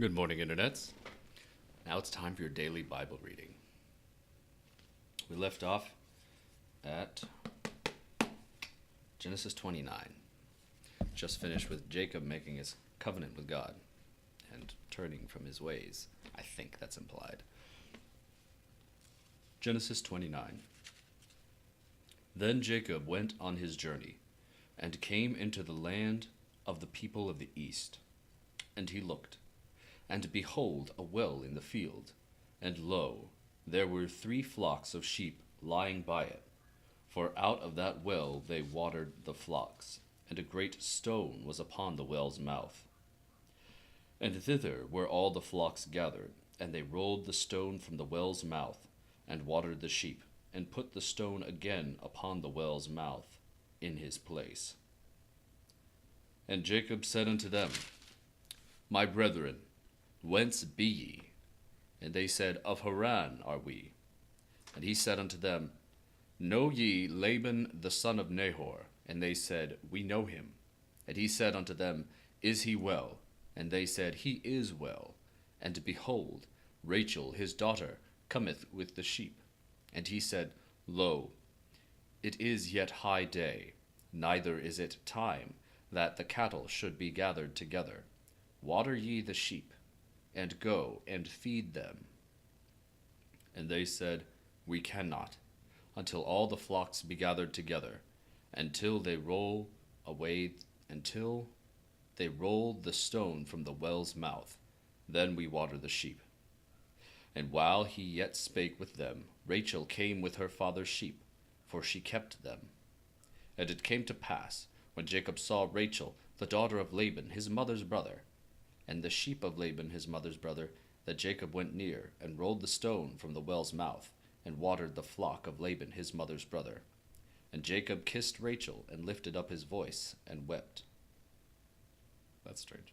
Good morning, Internets. Now it's time for your daily Bible reading. We left off at Genesis 29. Just finished with Jacob making his covenant with God and turning from his ways. I think that's implied. Genesis 29. Then Jacob went on his journey and came into the land of the people of the east. And he looked, and behold, a well in the field, and lo, there were 3 flocks of sheep lying by it. For out of that well they watered the flocks, and a great stone was upon the well's mouth. And thither were all the flocks gathered, and they rolled the stone from the well's mouth, and watered the sheep, and put the stone again upon the well's mouth in his place. And Jacob said unto them, My brethren, whence be ye? And they said, Of Haran are we. And he said unto them, Know ye Laban the son of Nahor? And they said, We know him. And he said unto them, Is he well? And they said, He is well. And behold, Rachel his daughter cometh with the sheep. And he said, Lo, it is yet high day, neither is it time that the cattle should be gathered together. Water ye the sheep, and go and feed them. And they said, We cannot, until all the flocks be gathered together, until they roll the stone from the well's mouth. Then we water the sheep. And while he yet spake with them, Rachel came with her father's sheep, for she kept them. And it came to pass, when Jacob saw Rachel, the daughter of Laban, his mother's brother, and the sheep of Laban his mother's brother, that Jacob went near, and rolled the stone from the well's mouth, and watered the flock of Laban his mother's brother. And Jacob kissed Rachel, and lifted up his voice, and wept. That's strange.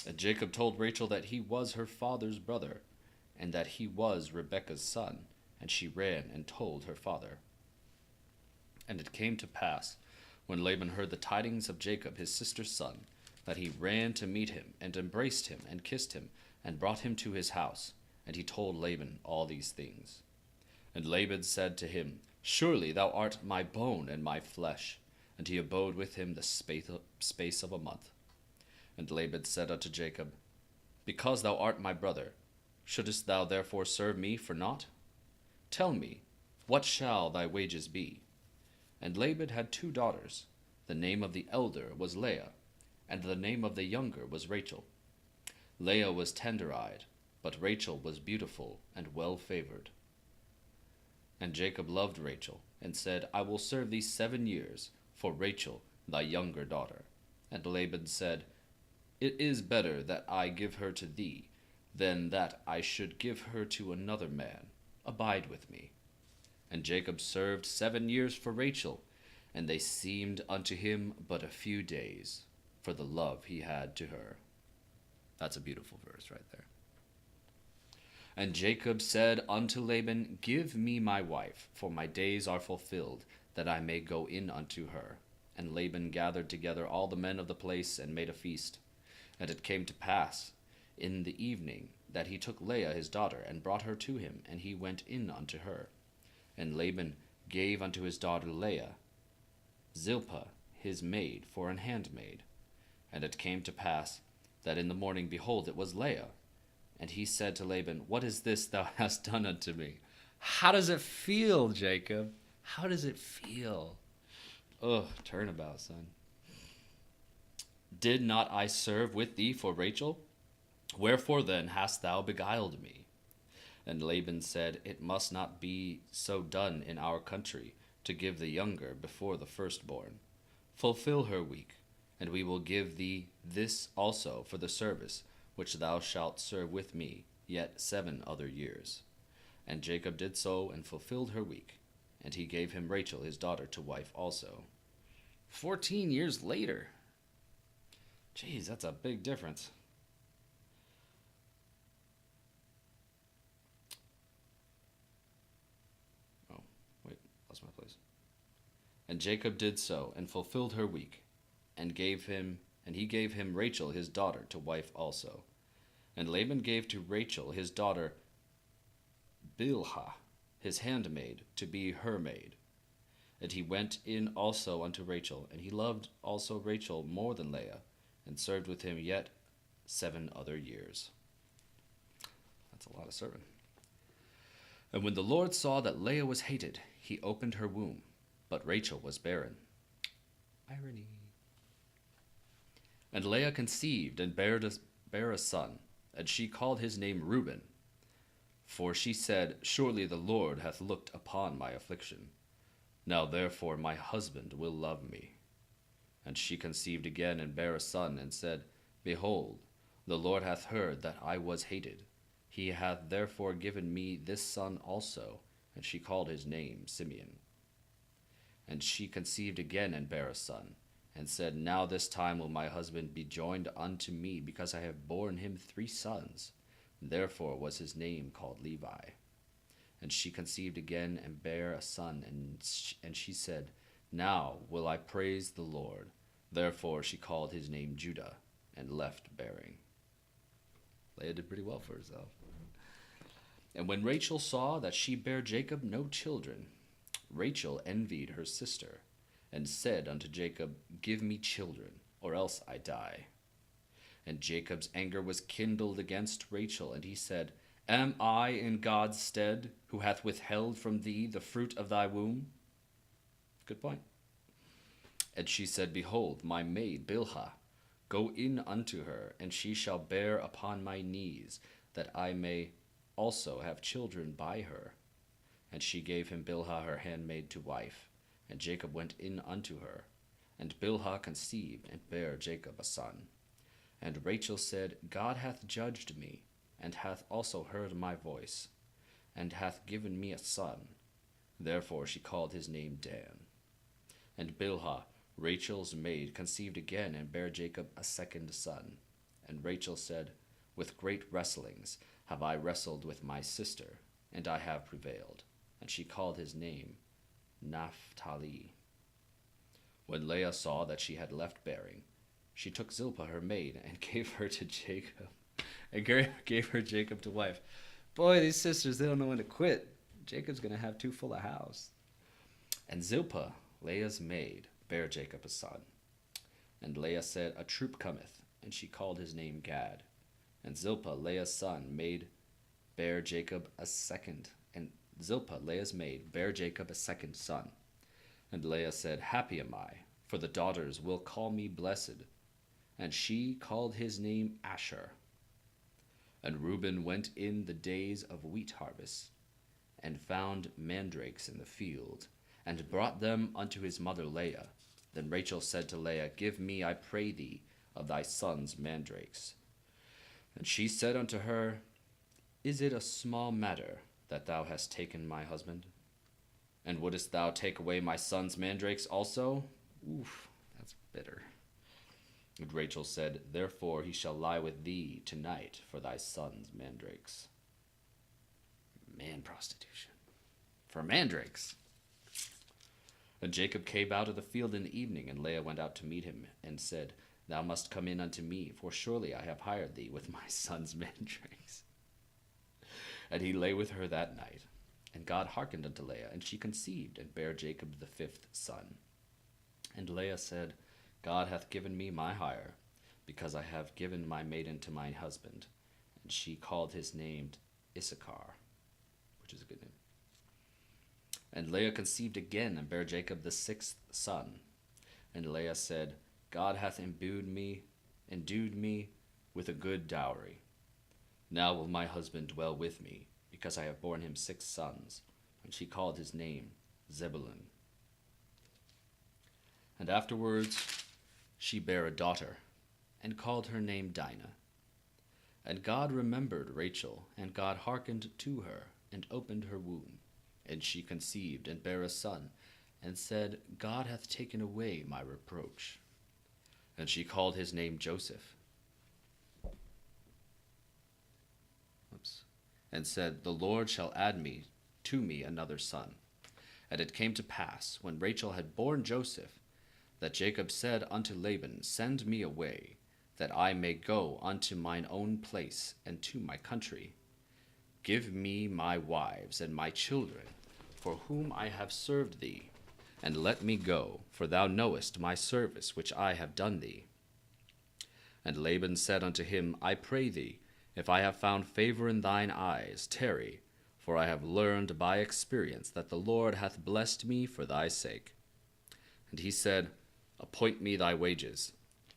And Jacob told Rachel that he was her father's brother, and that he was Rebekah's son, and she ran and told her father. And it came to pass, when Laban heard the tidings of Jacob his sister's son, that he ran to meet him, and embraced him, and kissed him, and brought him to his house. And he told Laban all these things. And Laban said to him, Surely thou art my bone and my flesh. And he abode with him the space of a month. And Laban said unto Jacob, Because thou art my brother, shouldest thou therefore serve me for naught? Tell me, what shall thy wages be? And Laban had 2 daughters. The name of the elder was Leah, and the name of the younger was Rachel. Leah was tender-eyed, but Rachel was beautiful and well-favored. And Jacob loved Rachel, and said, I will serve thee 7 years for Rachel thy younger daughter. And Laban said, It is better that I give her to thee, than that I should give her to another man. Abide with me. And Jacob served 7 years for Rachel, and they seemed unto him but a few days, for the love he had to her. That's a beautiful verse right there. And Jacob said unto Laban, Give me my wife, for my days are fulfilled, that I may go in unto her. And Laban gathered together all the men of the place, and made a feast. And it came to pass in the evening that he took Leah his daughter, and brought her to him, and he went in unto her. And Laban gave unto his daughter Leah Zilpah his maid for an handmaid. And it came to pass that in the morning, behold, it was Leah. And he said to Laban, What is this thou hast done unto me? How does it feel, Jacob? How does it feel? Ugh, turnabout, son. Did not I serve with thee for Rachel? Wherefore then hast thou beguiled me? And Laban said, It must not be so done in our country, to give the younger before the firstborn. Fulfill her week, and we will give thee this also for the service which thou shalt serve with me yet 7 other years. And Jacob did so, and fulfilled her week, and he gave him Rachel his daughter to wife also. 14 years later. Jeez, that's a big difference. Oh, wait, lost my place. And Jacob did so, and fulfilled her week, and he gave him Rachel his daughter to wife also. And Laban gave to Rachel his daughter Bilhah, his handmaid, to be her maid. And he went in also unto Rachel, and he loved also Rachel more than Leah, and served with him yet 7 other years. That's a lot of serving. And when the Lord saw that Leah was hated, he opened her womb, but Rachel was barren. Irony. And Leah conceived and bare a son, and she called his name Reuben. For she said, Surely the Lord hath looked upon my affliction. Now therefore my husband will love me. And she conceived again and bare a son, and said, Behold, the Lord hath heard that I was hated. He hath therefore given me this son also. And she called his name Simeon. And she conceived again and bare a son, and said, Now this time will my husband be joined unto me, because I have borne him 3 sons. Therefore was his name called Levi. And she conceived again and bare a son, and she said, Now will I praise the Lord. Therefore she called his name Judah, and left bearing. Leah did pretty well for herself. And when Rachel saw that she bare Jacob no children, Rachel envied her sister, and said unto Jacob, Give me children, or else I die. And Jacob's anger was kindled against Rachel, and he said, Am I in God's stead, who hath withheld from thee the fruit of thy womb? Good point. And she said, Behold, my maid Bilhah, go in unto her, and she shall bear upon my knees, that I may also have children by her. And she gave him Bilhah her handmaid to wife, and Jacob went in unto her. And Bilhah conceived, and bare Jacob a son. And Rachel said, God hath judged me, and hath also heard my voice, and hath given me a son. Therefore she called his name Dan. And Bilhah, Rachel's maid, conceived again, and bare Jacob a 2nd son. And Rachel said, With great wrestlings have I wrestled with my sister, and I have prevailed. And she called his name Naphtali. When Leah saw that she had left bearing, she took Zilpah her maid, and gave her to Jacob, and gave her Jacob to wife. Boy, these sisters, they don't know when to quit. Jacob's going to have too full a house. And Zilpah, Leah's maid, bare Jacob a son. And Leah said, A troop cometh, and she called his name Gad. And Zilpah, Leah's son, bare Jacob a second, and Zilpah, Leah's maid, bare Jacob a 2nd son. And Leah said, Happy am I, for the daughters will call me blessed. And she called his name Asher. And Reuben went in the days of wheat harvest, and found mandrakes in the field, and brought them unto his mother Leah. Then Rachel said to Leah, Give me, I pray thee, of thy son's mandrakes. And she said unto her, Is it a small matter that thou hast taken my husband? And wouldest thou take away my son's mandrakes also? Oof, that's bitter. And Rachel said, Therefore he shall lie with thee tonight for thy son's mandrakes. Man prostitution. For mandrakes. And Jacob came out of the field in the evening, and Leah went out to meet him, and said, Thou must come in unto me, for surely I have hired thee with my son's mandrakes. And he lay with her that night. And God hearkened unto Leah, and she conceived, and bare Jacob the 5th son. And Leah said, God hath given me my hire, because I have given my maiden to my husband. And she called his name Issachar, which is a good name. And Leah conceived again, and bare Jacob the 6th son. And Leah said, God hath endued me with a good dowry. Now will my husband dwell with me, because I have borne him 6 sons. And she called his name Zebulun. And afterwards she bare a daughter, and called her name Dinah. And God remembered Rachel, and God hearkened to her, and opened her womb. And she conceived, and bare a son, and said, God hath taken away my reproach. And she called his name Joseph. And said, The Lord shall add to me another son. And it came to pass, when Rachel had borne Joseph, that Jacob said unto Laban, Send me away, that I may go unto mine own place and to my country. Give me my wives and my children, for whom I have served thee, and let me go, for thou knowest my service which I have done thee. And Laban said unto him, I pray thee, if I have found favor in thine eyes, tarry, for I have learned by experience that the Lord hath blessed me for thy sake. And he said, Appoint me thy wages,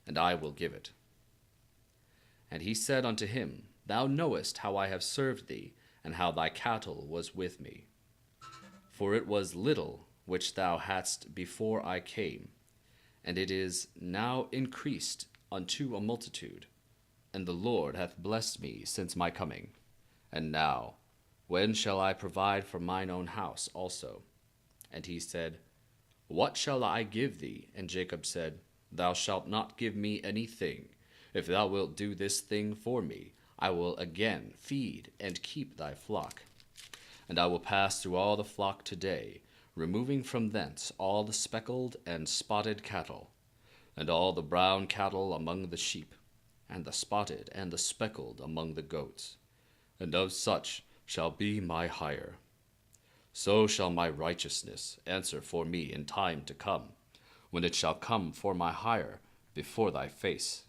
and I will give it. And he said unto him, Thou knowest how I have served thee, and how thy cattle was with me. For it was little which thou hadst before I came, and it is now increased unto a multitude, and the Lord hath blessed me since my coming. And now, when shall I provide for mine own house also? And he said, What shall I give thee? And Jacob said, Thou shalt not give me anything. If thou wilt do this thing for me, I will again feed and keep thy flock. And I will pass through all the flock today, removing from thence all the speckled and spotted cattle, and all the brown cattle among the sheep, and the spotted and the speckled among the goats. And of such shall be my hire. So shall my righteousness answer for me in time to come, when it shall come for my hire before thy face.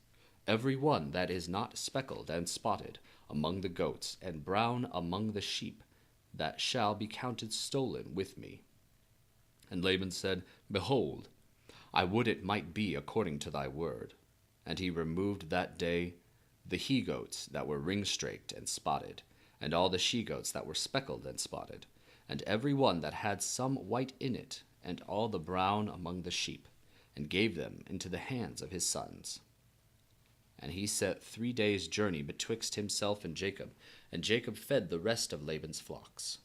Every one that is not speckled and spotted among the goats, and brown among the sheep, that shall be counted stolen with me. And Laban said, Behold, I would it might be according to thy word. And he removed that day the he-goats that were ring-straked and spotted, and all the she-goats that were speckled and spotted, and every one that had some white in it, and all the brown among the sheep, and gave them into the hands of his sons. And he set 3 days' journey betwixt himself and Jacob fed the rest of Laban's flocks.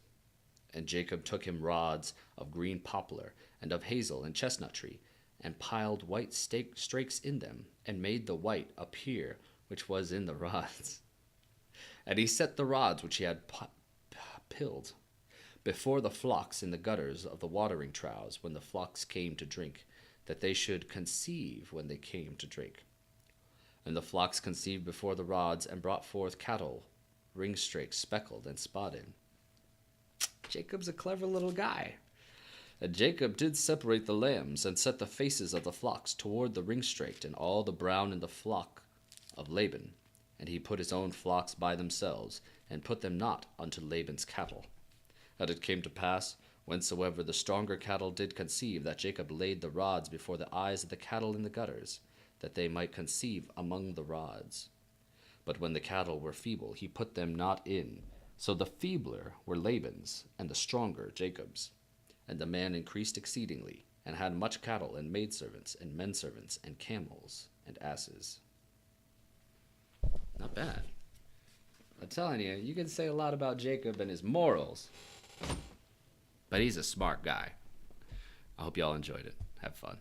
And Jacob took him rods of green poplar, and of hazel and chestnut tree, and piled white strakes in them, and made the white appear which was in the rods. And he set the rods which he had pilled before the flocks in the gutters of the watering troughs when the flocks came to drink, that they should conceive when they came to drink. And the flocks conceived before the rods, and brought forth cattle, ring-straked, speckled, and spotted. Jacob's a clever little guy. And Jacob did separate the lambs, and set the faces of the flocks toward the ring-straked, and all the brown in the flock of Laban. And he put his own flocks by themselves, and put them not unto Laban's cattle. And it came to pass, whensoever the stronger cattle did conceive, that Jacob laid the rods before the eyes of the cattle in the gutters, that they might conceive among the rods. But when the cattle were feeble, he put them not in. So the feebler were Laban's, and the stronger Jacob's. And the man increased exceedingly, and had much cattle, and maidservants, and menservants, and camels, and asses. Not bad. I'm telling you, you can say a lot about Jacob and his morals, but he's a smart guy. I hope y'all enjoyed it. Have fun.